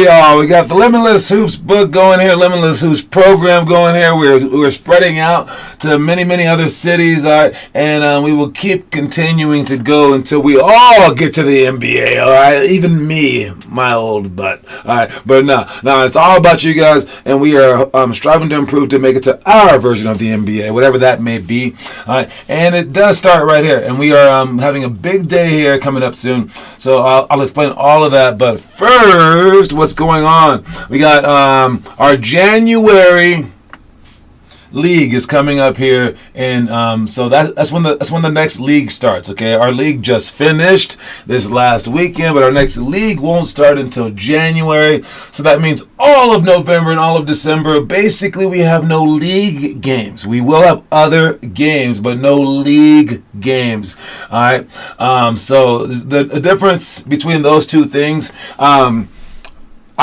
y'all. We got the Limitless Hoops book going here, Limitless Hoops program going here. We're spreading out to many, many other cities, all right? And we will keep continuing to go until we all get to the NBA, all right? Even me, my old butt, all right? But no, it's all about you guys, and we are striving to improve to make it to our version of the NBA, whatever that may be, all right? And it does start right here, and we are having a big day here coming up soon, so I'll explain all of that. But first, what's going on? We got our January league is coming up here, and so that's when the next league starts. Okay, our league just finished this last weekend, but our next league won't start until January. So that means all of November and all of December, basically, we have no league games. We will have other games, but no league games. All right. So the difference between those two things,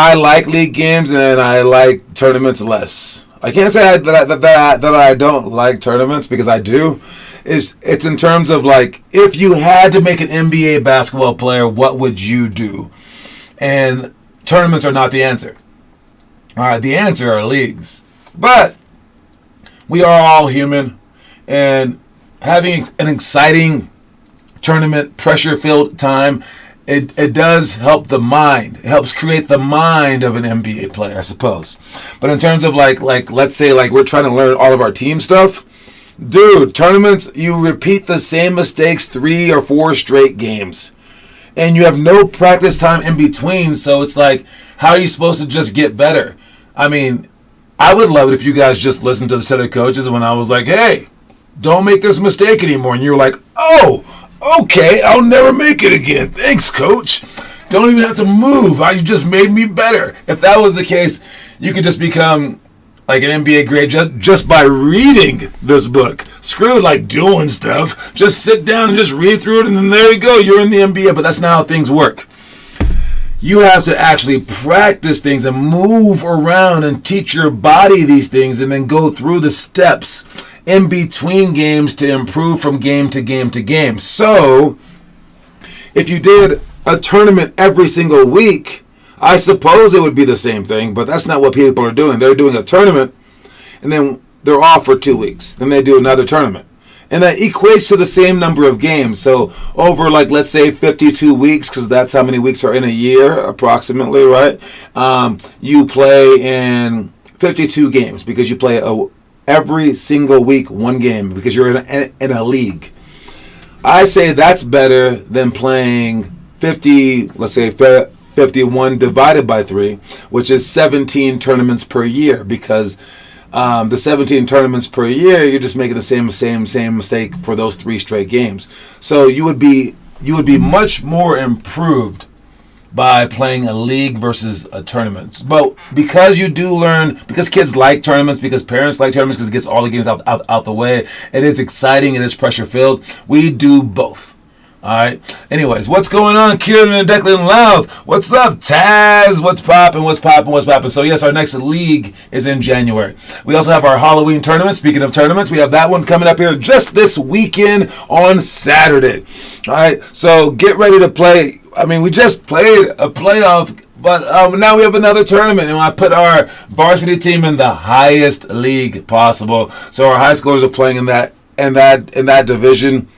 I like league games and I like tournaments less. I can't say that I don't like tournaments, because I do. It's in terms of, like, if you had to make an NBA basketball player, what would you do? And tournaments are not the answer. All right, the answer are leagues. But we are all human, and having an exciting tournament, pressure-filled time, It does help the mind. It helps create the mind of an NBA player, I suppose. But in terms of like let's say like we're trying to learn all of our team stuff, dude, tournaments, you repeat the same mistakes 3 or 4 straight games. And you have no practice time in between, so it's like, how are you supposed to just get better? I mean, I would love it if you guys just listened to the coaches when I was like, hey, don't make this mistake anymore. And you're like, oh, okay, I'll never make it again. Thanks, coach. Don't even have to move. You just made me better. If that was the case, you could just become like an NBA grade just by reading this book. Screw like doing stuff. Just sit down and just read through it, and then there you go. You're in the NBA, but that's not how things work. You have to actually practice things and move around and teach your body these things, and then go through the steps in between games to improve from game to game to game. So, if you did a tournament every single week, I suppose it would be the same thing, but that's not what people are doing. They're doing a tournament, and then they're off for 2 weeks. Then they do another tournament. And that equates to the same number of games. So, over, like, let's say 52 weeks, because that's how many weeks are in a year, approximately, right? You play in 52 games, because you play every single week one game, because you're in a league. I say that's better than playing 50, let's say 51 divided by 3, which is 17 tournaments per year, because the 17 tournaments per year, you're just making the same mistake for those 3 straight games. So you would be much more improved by playing a league versus a tournament. But because you do learn, because kids like tournaments, because parents like tournaments, because it gets all the games out the way, it is exciting, it is pressure filled, we do both. Alright, anyways, what's going on? Kieran and Declan Louth, what's up? Taz, what's poppin'? So yes, our next league is in January. We also have our Halloween tournament. Speaking of tournaments, we have that one coming up here just this weekend on Saturday. Alright, so get ready to play. I mean, we just played a playoff, but now we have another tournament, and I put our varsity team in the highest league possible. So our high schoolers are playing in that division.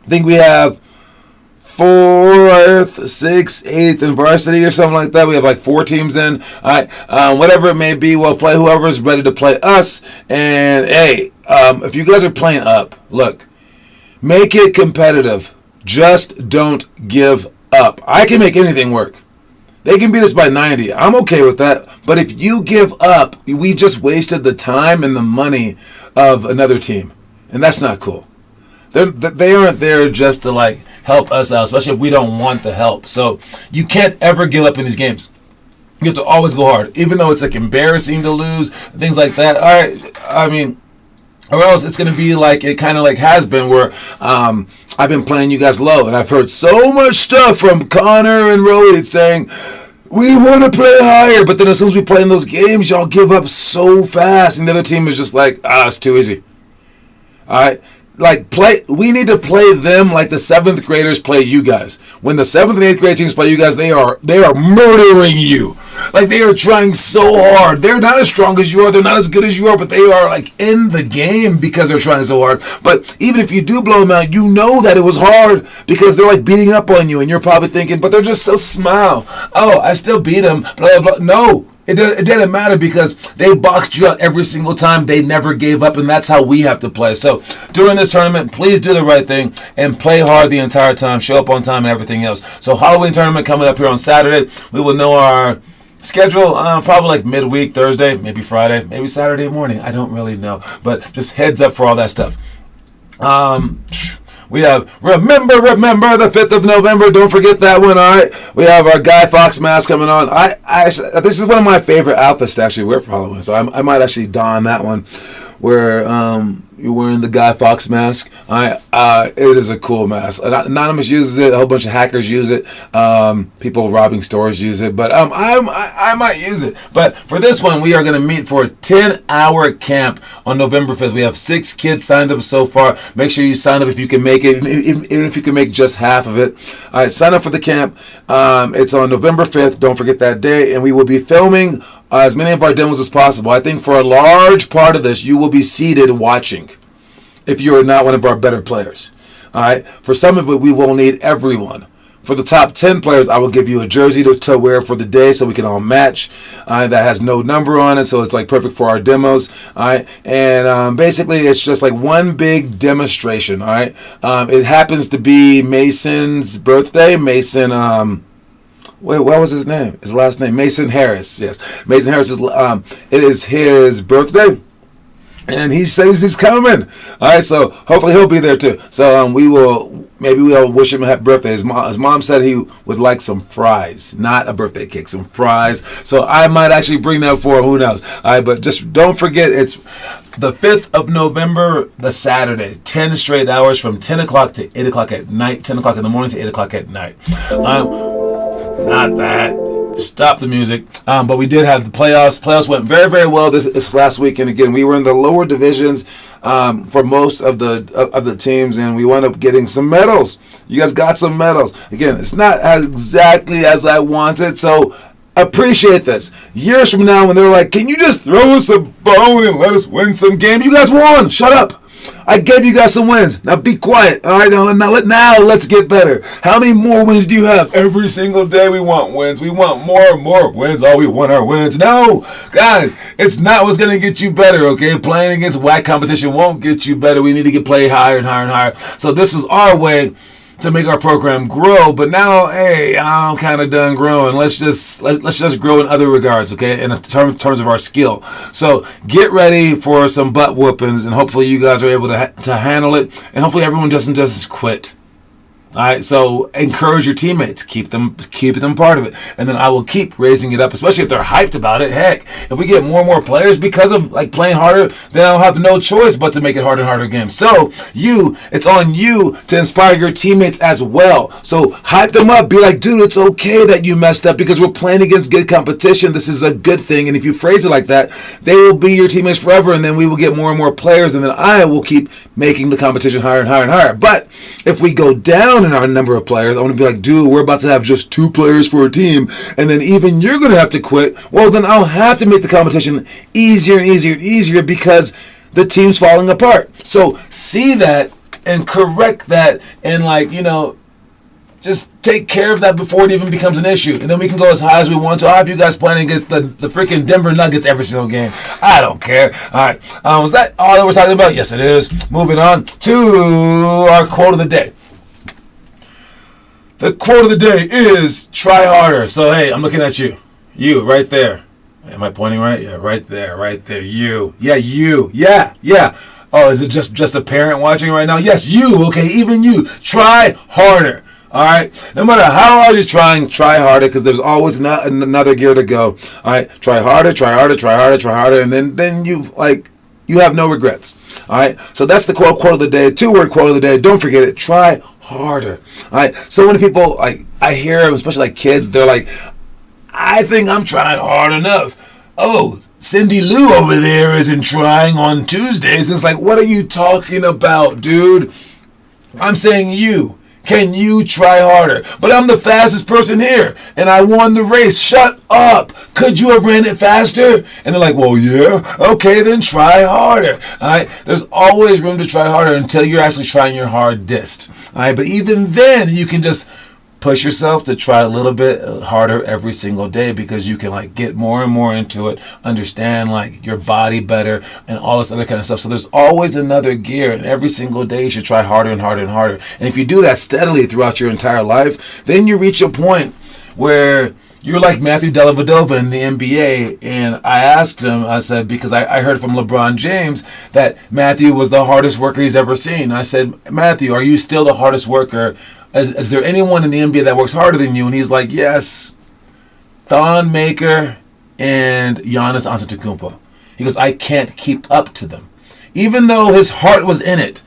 I think we have 4th, 6th, 8th in varsity or something like that. We have like 4 teams in. All right, whatever it may be, we'll play whoever's ready to play us. And hey, if you guys are playing up, look, make it competitive. Just don't give up. I can make anything work. They can beat us by 90. I'm okay with that. But if you give up, we just wasted the time and the money of another team. And that's not cool. They aren't there just to like help us out, especially if we don't want the help. So you can't ever give up in these games. You have to always go hard, even though it's like embarrassing to lose, things like that. All right, I mean, or else it's going to be like it kind of like has been, where I've been playing you guys low, and I've heard so much stuff from Connor and Rohit saying, we want to play higher, but then as soon as we play in those games, y'all give up so fast, and the other team is just like, it's too easy. All right, We need to play them like the 7th graders play you guys. When the 7th and 8th grade teams play you guys, they are murdering you. Like, they are trying so hard. They're not as strong as you are. They're not as good as you are, but they are, like, in the game because they're trying so hard. But even if you do blow them out, you know that it was hard because they're, like, beating up on you. And you're probably thinking, but they're just so small. Oh, I still beat them. Blah, blah, blah. No. It didn't matter because they boxed you out every single time. They never gave up, and that's how we have to play. So during this tournament, please do the right thing and play hard the entire time. Show up on time and everything else. So Halloween tournament coming up here on Saturday. We will know our schedule probably like midweek, Thursday, maybe Friday, maybe Saturday morning. I don't really know, but just heads up for all that stuff. We have Remember the 5th of November. Don't forget that one, all right? We have our Guy Fawkes mask coming on. This is one of my favorite outfits to actually wear for Halloween, so I might actually don that one where you're wearing the Guy Fawkes mask. It is a cool mask. Anonymous uses it. A whole bunch of hackers use it. People robbing stores use it. But I might use it. But for this one, we are going to meet for a 10-hour camp on November 5th. We have 6 kids signed up so far. Make sure you sign up if you can make it, even if you can make just half of it. All right, sign up for the camp. It's on November 5th. Don't forget that day. And we will be filming as many of our demos as possible. I think for a large part of this, you will be seated watching if you are not one of our better players. All right. For some of it, we will need everyone. For the top 10 players, I will give you a jersey to wear for the day so we can all match. That has no number on it, so it's like perfect for our demos. All right. And basically, it's just like one big demonstration. All right. It happens to be Mason's birthday. Mason. Wait, what was his name? His last name? Mason Harris. Yes. Mason Harris it is his birthday. And he says he's coming. All right, so hopefully he'll be there too. So we'll wish him a happy birthday. His mom said he would like some fries, not a birthday cake, some fries. So I might actually bring that for him. Who knows? All right, but just don't forget, it's the 5th of November, the Saturday, 10 straight hours from 10 o'clock to 8 o'clock at night, 10 o'clock in the morning to 8 o'clock at night. Not that. Stop the music. But we did have the playoffs. Playoffs went very, very well this last week. And again, we were in the lower divisions for most of the teams, and we wound up getting some medals. You guys got some medals. Again, it's not exactly as I wanted, so appreciate this. Years from now, when they're like, "Can you just throw us a bone and let us win some games?" You guys won. Shut up. I gave you guys some wins. Now be quiet. All right, now let's get better. How many more wins do you have? Every single day we want wins. We want more and more wins. Oh, we want our wins. No, guys, it's not what's going to get you better, okay? Playing against whack competition won't get you better. We need to play higher and higher and higher. So this is our way to make our program grow, but now, hey, I'm kind of done growing. Let's just grow in other regards, okay? In terms of our skill. So get ready for some butt whoopings, and hopefully you guys are able to handle it, and hopefully everyone doesn't just quit. All right, so encourage your teammates, keep them part of it, and then I will keep raising it up, especially if they're hyped about it. Heck, if we get more and more players because of like playing harder, then I'll have no choice but to make it harder and harder games. So it's on you to inspire your teammates as well. So hype them up, be like, dude, it's okay that you messed up because we're playing against good competition. This is a good thing, and if you phrase it like that, they will be your teammates forever, and then we will get more and more players, and then I will keep making the competition higher and higher and higher. But if we go down in our number of players, I want to be like, dude, we're about to have just 2 players for a team, and then even you're going to have to quit. Well, then I'll have to make the competition easier and easier and easier because the team's falling apart. So see that and correct that and just take care of that before it even becomes an issue. And then we can go as high as we want to. I'll have you guys playing against the freaking Denver Nuggets every single game. I don't care. All right. Was that all that we're talking about? Yes, it is. Moving on to our quote of the day. The quote of the day is try harder. So, hey, I'm looking at you. You, right there. Am I pointing right? Yeah, right there. You. Yeah, you. Yeah. Oh, is it just a parent watching right now? Yes, you. Okay, even you. Try harder. All right? No matter how hard you're trying, try harder because there's always another gear to go. All right? Try harder. And then you have no regrets. All right? So that's the quote of the day. 2-word quote of the day. Don't forget it. Try harder. All right. So many people, I hear them, especially kids, they're like, I think I'm trying hard enough. Oh, Cindy Lou over there isn't trying on Tuesdays. And it's like, what are you talking about, dude? I'm saying you. Can you try harder? But I'm the fastest person here, and I won the race. Shut up. Could you have ran it faster? And they're like, well, yeah. Okay, then try harder. All right? There's always room to try harder until you're actually trying your hardest. All right? But even then, you can just push yourself to try a little bit harder every single day, because you can like get more and more into it, understand like your body better and all this other kind of stuff. So there's always another gear, and every single day you should try harder and harder and harder. And if you do that steadily throughout your entire life, then you reach a point where you're like Matthew Dellavedova in the NBA. And I asked him, I said, because I heard from LeBron James that Matthew was the hardest worker he's ever seen. I said, Matthew, are you still the hardest worker? Is there anyone in the NBA that works harder than you? And he's like, yes, Thon Maker and Giannis Antetokounmpo. He goes, I can't keep up to them. Even though his heart was in it.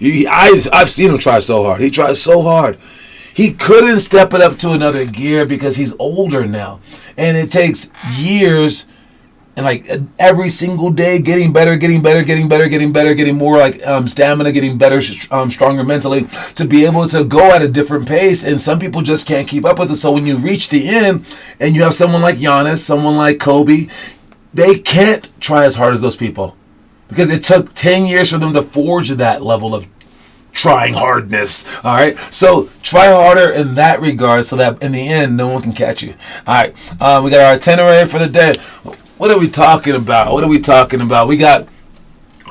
I've seen him try so hard. He tries so hard. He couldn't step it up to another gear because he's older now. And it takes years and like every single day getting better, getting more like stamina, getting better, stronger mentally to be able to go at a different pace. And some people just can't keep up with it. So when you reach the end and you have someone like Giannis, someone like Kobe, they can't try as hard as those people because it took 10 years for them to forge that level of trying hardness. All right, so try harder in that regard so that in the end no one can catch you. All right, we got our itinerary for the day. What are we talking about? We got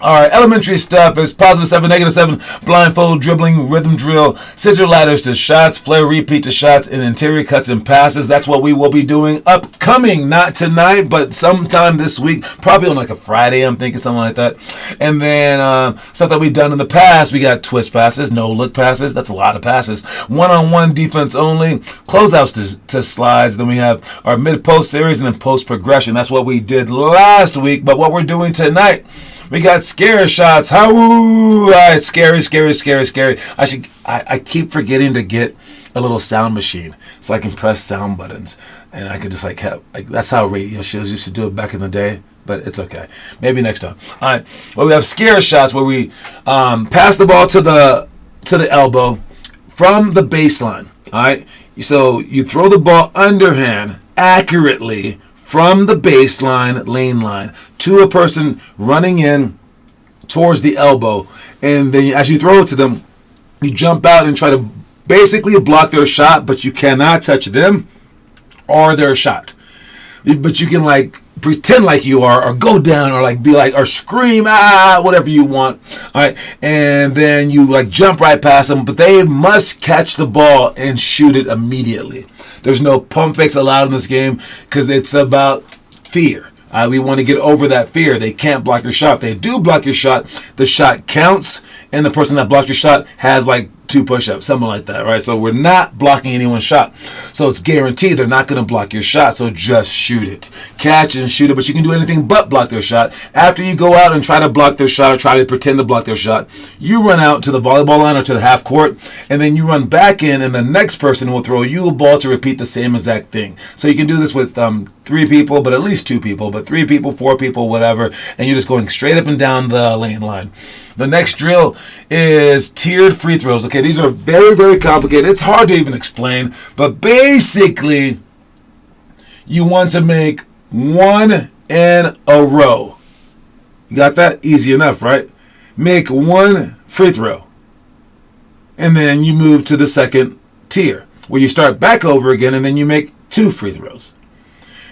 our elementary stuff is +7, -7, blindfold, dribbling, rhythm drill, scissor ladders to shots, flare repeat to shots, and interior cuts and passes. That's what we will be doing upcoming, not tonight, but sometime this week, probably on like a Friday, I'm thinking something like that. And then stuff that we've done in the past, we got twist passes, no-look passes. That's a lot of passes. One-on-one defense only, closeouts to slides. Then we have our mid-post series and then post progression. That's what we did last week, but what we're doing tonight, we got scare shots. How scary. I keep forgetting to get a little sound machine so I can press sound buttons and I can just like have that's how radio shows used to do it back in the day. But it's okay. Maybe next time. All right. Well, we have scare shots where we pass the ball to the elbow from the baseline. All right. So you throw the ball underhand accurately from the baseline lane line to a person running in towards the elbow. And then as you throw it to them, you jump out and try to basically block their shot, but you cannot touch them or their shot. But you can like pretend like you are, or go down, or like be like, or scream, whatever you want. All right. And then you like jump right past them, but they must catch the ball and shoot it immediately. There's no pump fakes allowed in this game because it's about fear. We want to get over that fear. They can't block your shot. If they do block your shot, the shot counts, and the person that blocked your shot has like 2 push-ups, something like that, right? So we're not blocking anyone's shot. So it's guaranteed they're not going to block your shot, so just shoot it. Catch and shoot it, but you can do anything but block their shot. After you go out and try to block their shot or try to pretend to block their shot, you run out to the volleyball line or to the half court, and then you run back in, and the next person will throw you a ball to repeat the same exact thing. So you can do this with 3 people, but at least 2 people, but 3 people, 4 people, whatever, and you're just going straight up and down the lane line. The next drill is tiered free throws. Okay, these are very, very complicated. It's hard to even explain, but basically, you want to make 1 in a row. You got that? Easy enough, right? Make 1 free throw. And then you move to the second tier, where you start back over again, and then you make 2 free throws.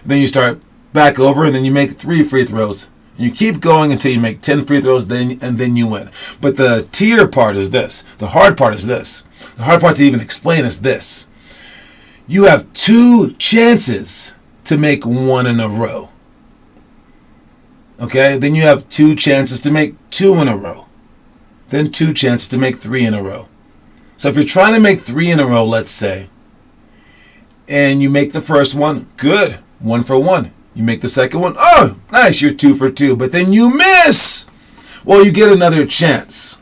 And then you start back over, and then you make 3 free throws. You keep going until you make 10 free throws, and then you win. But the tier part is this. The hard part is this. The hard part to even explain is this. You have 2 chances to make 1 in a row. Okay? Then you have 2 chances to make 2 in a row. Then 2 chances to make 3 in a row. So if you're trying to make 3 in a row, let's say, and you make the first one, good. 1 for 1. You make the second one, oh, nice, you're 2 for 2. But then you miss. Well, you get another chance.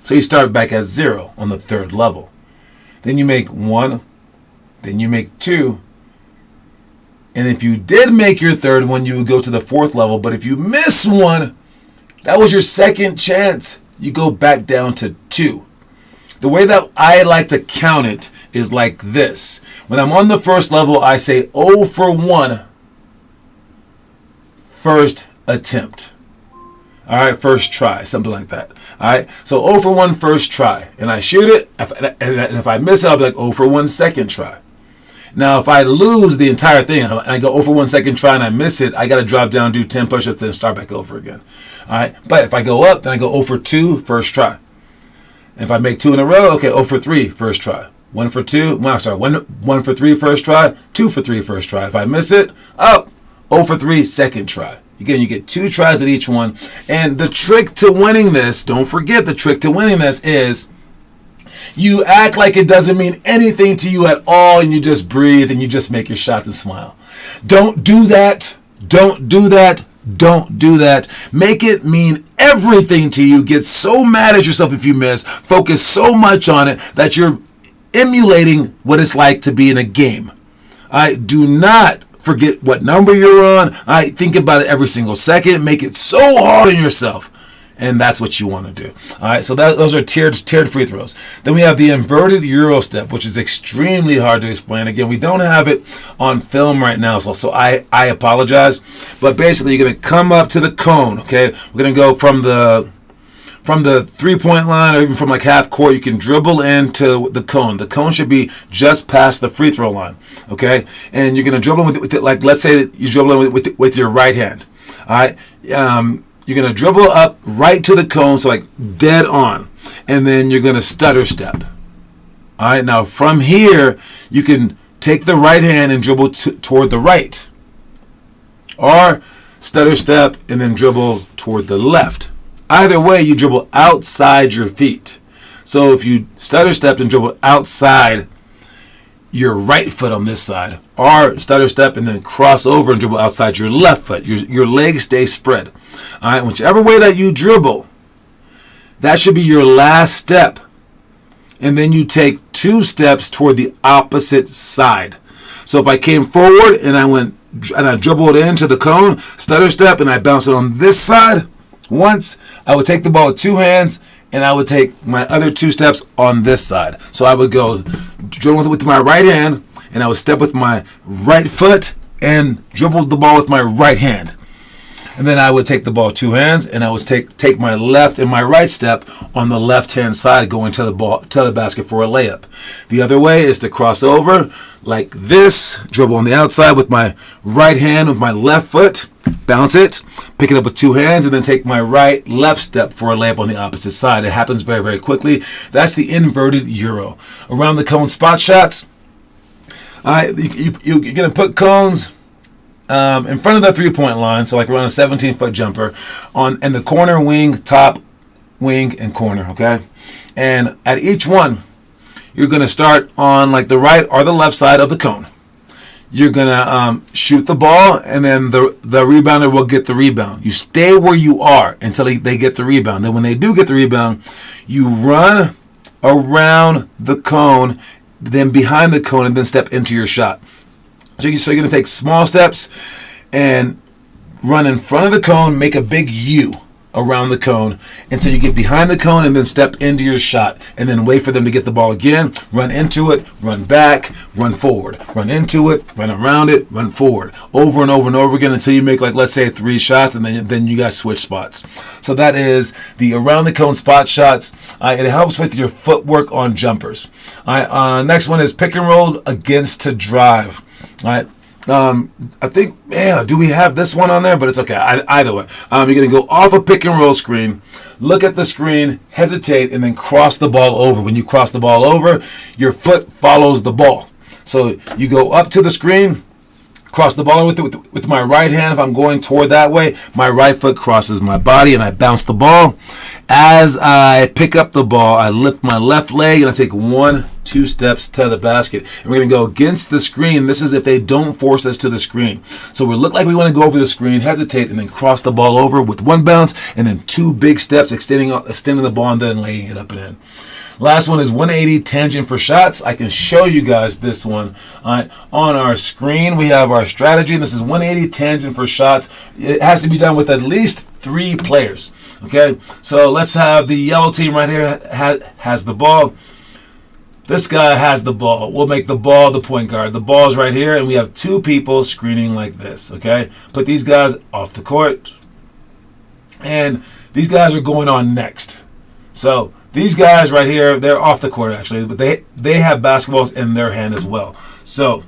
So you start back at 0 on the 3rd level. Then you make 1. Then you make 2. And if you did make your third one, you would go to the fourth level. But if you miss one, that was your second chance. You go back down to 2. The way that I like to count it is like this. When I'm on the first level, I say 0 for 1 first attempt. All right, first try, something like that. All right, so 0 for 1 first try. And I shoot it, and if I miss it, I'll be like 0 for 1 second try. Now, if I lose the entire thing, and I go 0 for 1 second try and I miss it, I got to drop down, do 10 push-ups, then start back over again. All right, but if I go up, then I go 0 for 2 first try. If I make 2 in a row, okay, 0 for 3 first try. 1 for 2, one for 3 first try, 2 for 3 first try. If I miss it, up, 0 for 3 second try. Again, you get 2 tries at each one. And the trick to winning this, don't forget the trick to winning this is you act like it doesn't mean anything to you at all, and you just breathe and you just make your shots and smile. Don't do that. Don't do that. Don't do that. Make it mean everything to you. Get so mad at yourself if you miss. Focus so much on it that you're emulating what it's like to be in a game. Do not forget what number you're on. Think about it every single second. Make it so hard on yourself. And that's what you want to do. All right, so those are tiered free throws. Then we have the inverted Euro step, which is extremely hard to explain. Again, we don't have it on film right now, so I apologize. But basically, you're going to come up to the cone, okay? We're going to go from the 3-point line, or even from like half court. You can dribble into the cone. The cone should be just past the free throw line, okay? And you're going to dribble with it, like let's say you dribble with your right hand, all right? You're going to dribble up right to the cone, so like dead on. And then you're going to stutter step. All right, now from here, you can take the right hand and dribble toward the right. Or stutter step and then dribble toward the left. Either way, you dribble outside your feet. So if you stutter step and dribble outside your right foot on this side, or stutter step and then cross over and dribble outside your left foot, your legs stay spread. All right, whichever way that you dribble, that should be your last step. And then you take 2 steps toward the opposite side. So if I came forward and I dribbled into the cone, stutter step, and I bounce it on this side once, I would take the ball with 2 hands and I would take my other 2 steps on this side. So I would go dribble with my right hand, and I would step with my right foot and dribble the ball with my right hand. And then I would take the ball with 2 hands, and I would take my left and my right step on the left-hand side, going to the basket for a layup. The other way is to cross over like this, dribble on the outside with my right hand, with my left foot, bounce it, pick it up with 2 hands, and then take my left step for a layup on the opposite side. It happens very, very quickly. That's the inverted Euro. Around the cone spot shots, you're going to put cones in front of the 3-point line, so like around a 17-foot jumper, and the corner, wing, top, wing, and corner, okay? And at each one, you're going to start on like the right or the left side of the cone. You're going to shoot the ball, and then the rebounder will get the rebound. You stay where you are until they get the rebound. Then when they do get the rebound, you run around the cone, then behind the cone, and then step into your shot. So you're going to take small steps and run in front of the cone, make a big U around the cone until you get behind the cone, and then step into your shot, and then wait for them to get the ball again, run into it, run back, run forward, run into it, run around it, run forward, over and over and over again until you make, like, let's say 3 shots, and then you guys switch spots. So that is the around the cone spot shots. It helps with your footwork on jumpers. Next one is pick and roll against to drive. All right. I think, do we have this one on there? But it's okay. Either way, you're going to go off a pick and roll screen, look at the screen, hesitate, and then cross the ball over. When you cross the ball over, your foot follows the ball. So you go up to the screen, cross the ball with my right hand. If I'm going toward that way, my right foot crosses my body, and I bounce the ball. As I pick up the ball, I lift my left leg, and I take 1-2 steps to the basket. And we're going to go against the screen. This is if they don't force us to the screen. So we look like we want to go over the screen, hesitate, and then cross the ball over with 1 bounce, and then 2 big steps, extending the ball and then laying it up and in. Last one is 180 tangent for shots. I can show you guys this one. All right, on our screen, we have our strategy. This is 180 tangent for shots. It has to be done with at least 3 players. Okay, so let's have the yellow team right here has the ball. This guy has the ball. We'll make the ball the point guard. The ball is right here, and we have 2 people screening like this, okay? Put these guys off the court, and these guys are going on next. So these guys right here, they're off the court, actually, but they have basketballs in their hand as well. So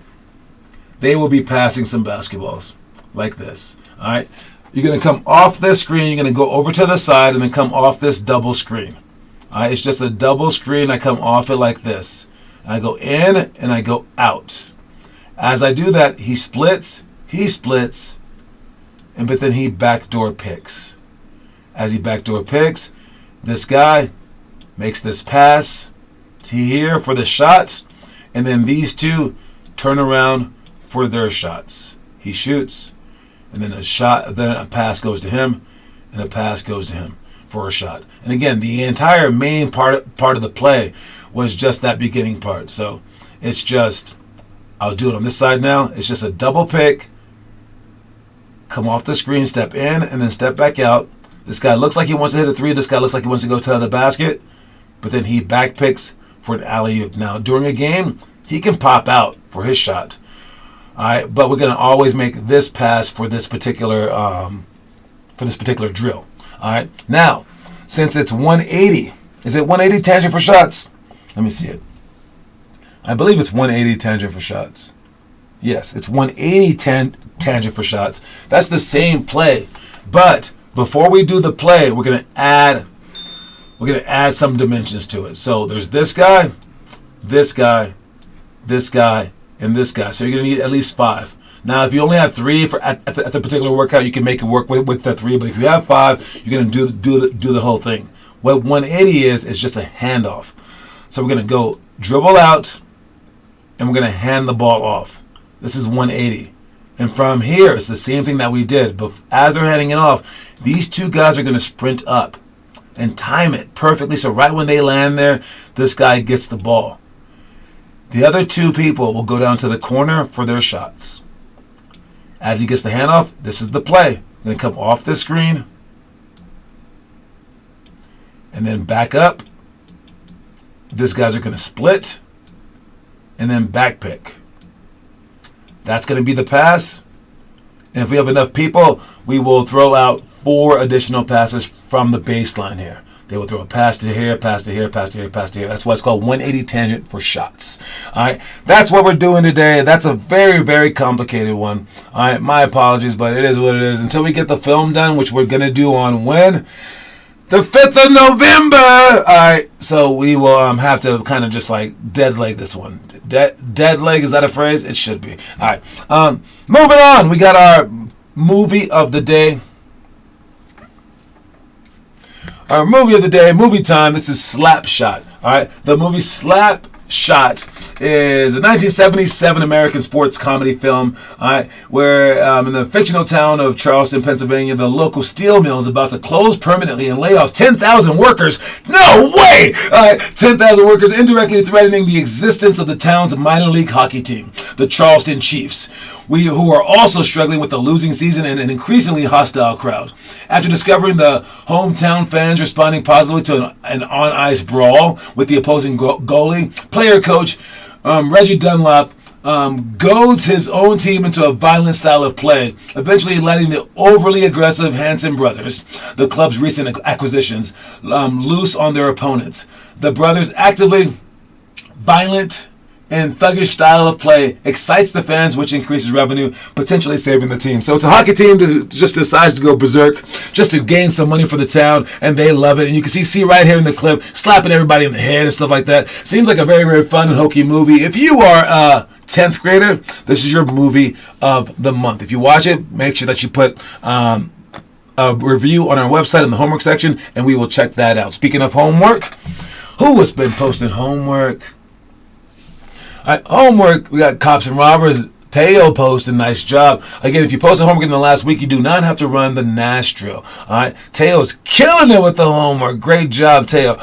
they will be passing some basketballs like this, all right? You're going to come off this screen. You're going to go over to the side and then come off this double screen. All right, it's just a double screen. I come off it like this. I go in and I go out. As I do that, he splits, but then he backdoor picks. As he backdoor picks, this guy makes this pass here for the shot, and then these 2 turn around for their shots. He shoots, and then a pass goes to him, and a pass goes to him for a shot. And again, the entire main part of the play was just that beginning part. So it's just, I'll do it on this side now. It's just a double pick, come off the screen, step in, and then step back out. This guy looks like he wants to hit a 3. This guy looks like he wants to go to the basket, but then he back picks for an alley-oop. Now, during a game, he can pop out for his shot. All right, but we're going to always make this pass for this particular drill. All right. Now, since it's 180, is it 180 tangent for shots? Let me see it. I believe it's 180 tangent for shots. Yes, it's 180 tangent for shots. That's the same play, but before we do the play, we're gonna add some dimensions to it. So there's this guy, this guy, this guy, and this guy. So you're gonna need at least 5. Now, if you only have 3 at the particular workout, you can make it work with the 3. But if you have 5, you're going to do the whole thing. What 180 is just a handoff. So we're going to go dribble out, and we're going to hand the ball off. This is 180. And from here, it's the same thing that we did. But as they're handing it off, these 2 guys are going to sprint up and time it perfectly. So right when they land there, this guy gets the ball. The other 2 people will go down to the corner for their shots. As he gets the handoff, this is the play. I'm going to come off this screen and then back up. These guys are going to split and then back pick. That's going to be the pass. And if we have enough people, we will throw out 4 additional passes from the baseline here. They will throw a pass to here, pass to here, pass to here, pass to here. That's why it's called 180 tangent for shots. All right, that's what we're doing today. That's a very, very complicated one. All right, my apologies, but it is what it is. Until we get the film done, which we're going to do on when? The 5th of November. All right, so we will have to kind of just like dead leg this one. Dead leg, is that a phrase? It should be. All right, moving on. We got our movie of the day. Our movie of the day, movie time. This is Slap Shot. All right, the movie Slap Shot is a 1977 American sports comedy film, all right, where in the fictional town of Charleston, Pennsylvania, the local steel mill is about to close permanently and lay off 10,000 workers. No way! All right, 10,000 workers, indirectly threatening the existence of the town's minor league hockey team, the Charleston Chiefs, who are also struggling with the losing season and an increasingly hostile crowd. After discovering the hometown fans responding positively to an on-ice brawl with the opposing goalie, player coach Reggie Dunlop goads his own team into a violent style of play, eventually letting the overly aggressive Hanson brothers, the club's recent acquisitions, loose on their opponents. The brothers' actively violent and thuggish style of play excites the fans, which increases revenue, potentially saving the team. So it's a hockey team that just decides to go berserk just to gain some money for the town, and they love it. And you can see right here in the clip, slapping everybody in the head and stuff like that. Seems like a very, very fun and hokey movie. If you are a 10th grader, this is your movie of the month. If you watch it, make sure that you put a review on our website in the homework section, and we will check that out. Speaking of homework, who has been posting homework? All right, homework, we got Cops and Robbers. Teo posted, nice job. Again, if you posted homework in the last week, you do not have to run the Nash drill. All right, Teo's killing it with the homework. Great job, Teo.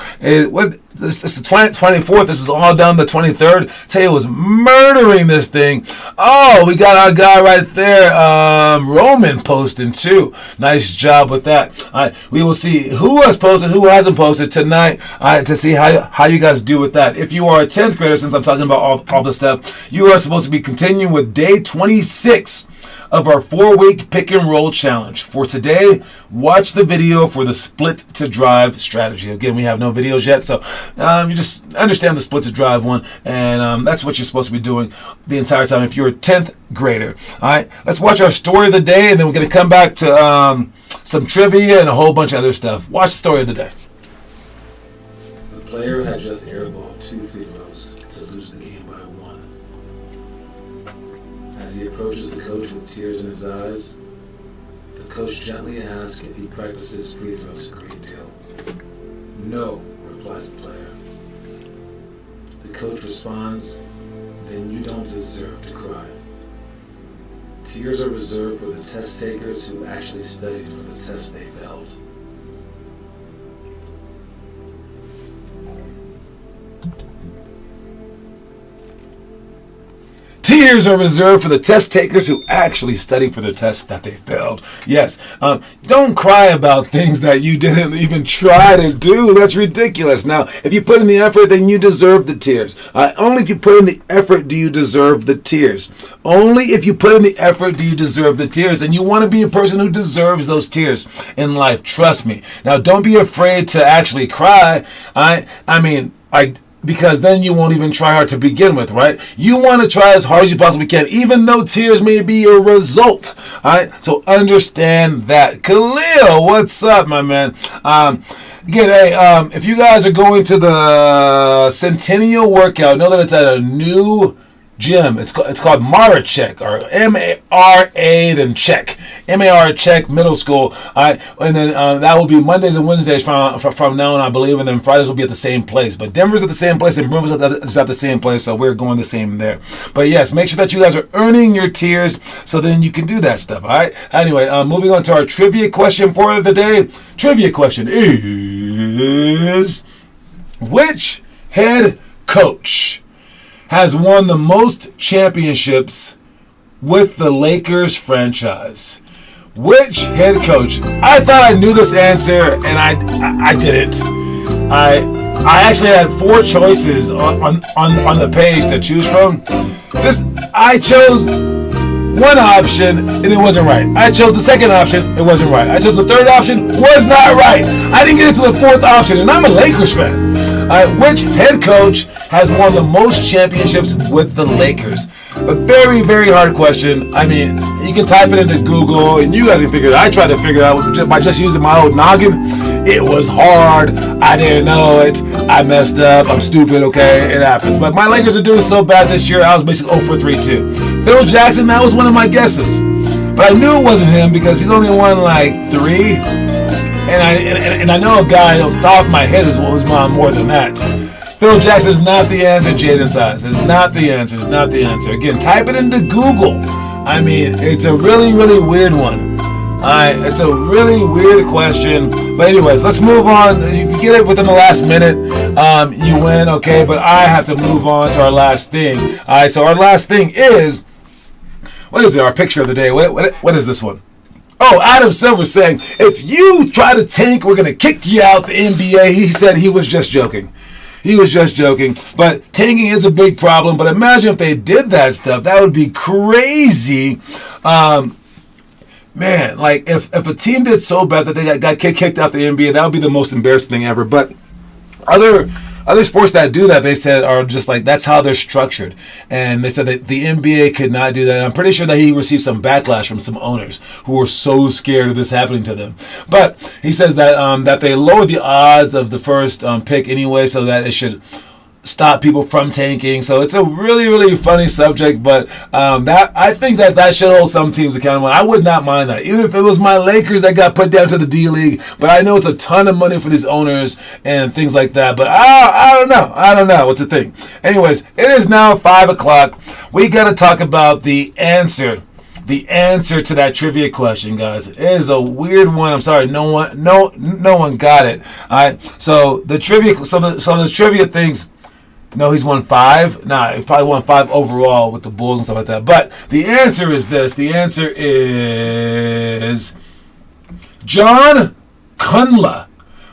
This is the 24th. This is all down the 23rd. Tell you, was murdering this thing. Oh, we got our guy right there, Roman, posting too. Nice job with that. All right, we will see who has posted, who hasn't posted tonight. All right, to see how you guys do with that. If you are a 10th grader, since I'm talking about all this stuff, you are supposed to be continuing with day 26 of our 4-week pick and roll challenge. For today, watch the video for the split to drive strategy. Again, we have no videos yet, so you just understand the split to drive one, and that's what you're supposed to be doing the entire time if you're a 10th grader. All right, let's watch our story of the day, and then we're going to come back to some trivia and a whole bunch of other stuff. Watch the story of the day. The player had just airballed 2 free throws to lose the game by 1. As he approaches the coach with tears in his eyes, the coach gently asks if he practices free throws a great deal. No, replies the player. The coach responds, then you don't deserve to cry. Tears are reserved for the test takers who actually studied for the test they failed. Tears are reserved for the test takers who actually study for the tests that they failed. Yes, don't cry about things that you didn't even try to do. That's ridiculous. Now, if you put in the effort, then you deserve the tears. Only if you put in the effort do you deserve the tears. Only if you put in the effort do you deserve the tears. And you want to be a person who deserves those tears in life. Trust me. Now, don't be afraid to actually cry. Because then you won't even try hard to begin with, right? You want to try as hard as you possibly can, even though tears may be a result, all right? So understand that. Khalil, what's up, my man? Again, if you guys are going to the Centennial Workout, know that it's at a new gym. It's called Marachek, or M-A-R-A, then Check. M-A-R Check Middle School. All right, and then that will be Mondays and Wednesdays from now on, I believe, and then Fridays will be at the same place. But Denver's at the same place, and Brooklyn's at the same place, so we're going the same there. But yes, make sure that you guys are earning your tiers, so then you can do that stuff. All right. Anyway, moving on to our trivia question for the day. Trivia question is: which head coach has won the most championships with the Lakers franchise? Which head coach? I thought I knew this answer, and I didn't. I actually had 4 choices on the page to choose from. I chose one option, and it wasn't right. I chose the second option, it wasn't right. I chose the third option, was not right. I didn't get into the 4th option, and I'm a Lakers fan. Which head coach has won the most championships with the Lakers? A very, very hard question. I mean, you can type it into Google, and you guys can figure it out. I tried to figure it out by just using my old noggin. It was hard. I didn't know it. I messed up. I'm stupid, okay? It happens. But my Lakers are doing so bad this year, I was basically 0 for 3 too. Phil Jackson, that was one of my guesses. But I knew it wasn't him because he's only won like 3. And I know a guy off the top of my head who's won more than that. Phil Jackson is not the answer, Jaden Size. It's not the answer. It's not the answer. Again, type it into Google. I mean, it's a really, really weird one. It's a really weird question. But anyways, let's move on. If you get it within the last minute, you win, okay? But I have to move on to our last thing. All right, so our last thing is, what is it? Our picture of the day. What is this one? Oh, Adam Silver saying, if you try to tank, we're going to kick you out the NBA. He said he was just joking. He was just joking. But tanking is a big problem. But imagine if they did that stuff. That would be crazy. Man, like if a team did so bad that they got kicked out the NBA, that would be the most embarrassing thing ever. But other sports that do that, they said, are just like, that's how they're structured. And they said that the NBA could not do that. And I'm pretty sure that he received some backlash from some owners who were so scared of this happening to them. But he says that that they lowered the odds of the first pick anyway, so that it should stop people from tanking. So it's a really, really funny subject, but that I think that should hold some teams accountable. I would not mind that, even if it was my Lakers that got put down to the D League. But I know it's a ton of money for these owners and things like that. But I don't know. I don't know. What's the thing? Anyways, it is now 5 o'clock. We got to talk about the answer the answer to that trivia question, guys. It is a weird one. I'm sorry, no one got it. All right. So the trivia, some of the trivia things. No, he's won 5. Nah, he probably won 5 overall with the Bulls and stuff like that. But the answer is this. The answer is John Kunla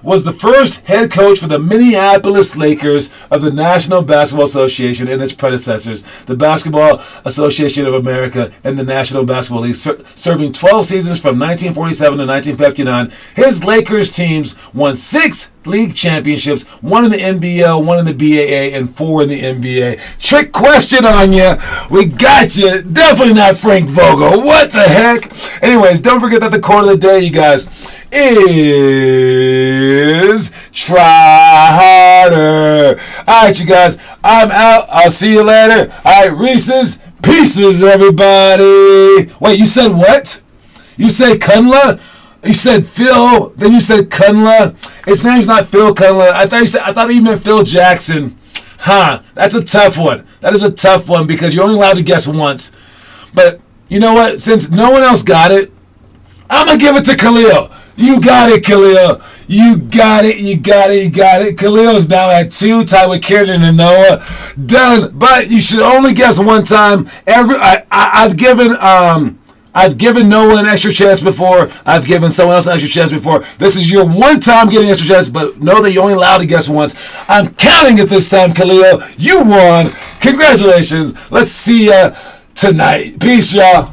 was the first head coach for the Minneapolis Lakers of the National Basketball Association and its predecessors, the Basketball Association of America and the National Basketball League, serving 12 seasons from 1947 to 1959. His Lakers teams won 6 league championships, 1 in the NBL, 1 in the BAA, and 4 in the NBA. Trick question on you. We got you. Definitely not Frank Vogel. What the heck? Anyways, don't forget that the quote of the day, you guys, is try harder. All right, you guys, I'm out. I'll see you later. All right, Reese's Pieces, everybody. Wait, you said what? You said Kunla? You said Phil, then you said Kunla. His name's not Phil Kunla. I thought you meant Phil Jackson. That's a tough one. That is a tough one because you're only allowed to guess once. But you know what? Since no one else got it, I'm going to give it to Khalil. You got it, Khalil. You got it. Khalil's now at 2, tied with Kieran and Noah. Done. But you should only guess one time. I've given Noah an extra chance before. I've given someone else an extra chance before. This is your one time getting an extra chance, but know that you're only allowed to guess once. I'm counting it this time, Khalil. You won. Congratulations. Let's see ya tonight. Peace, y'all.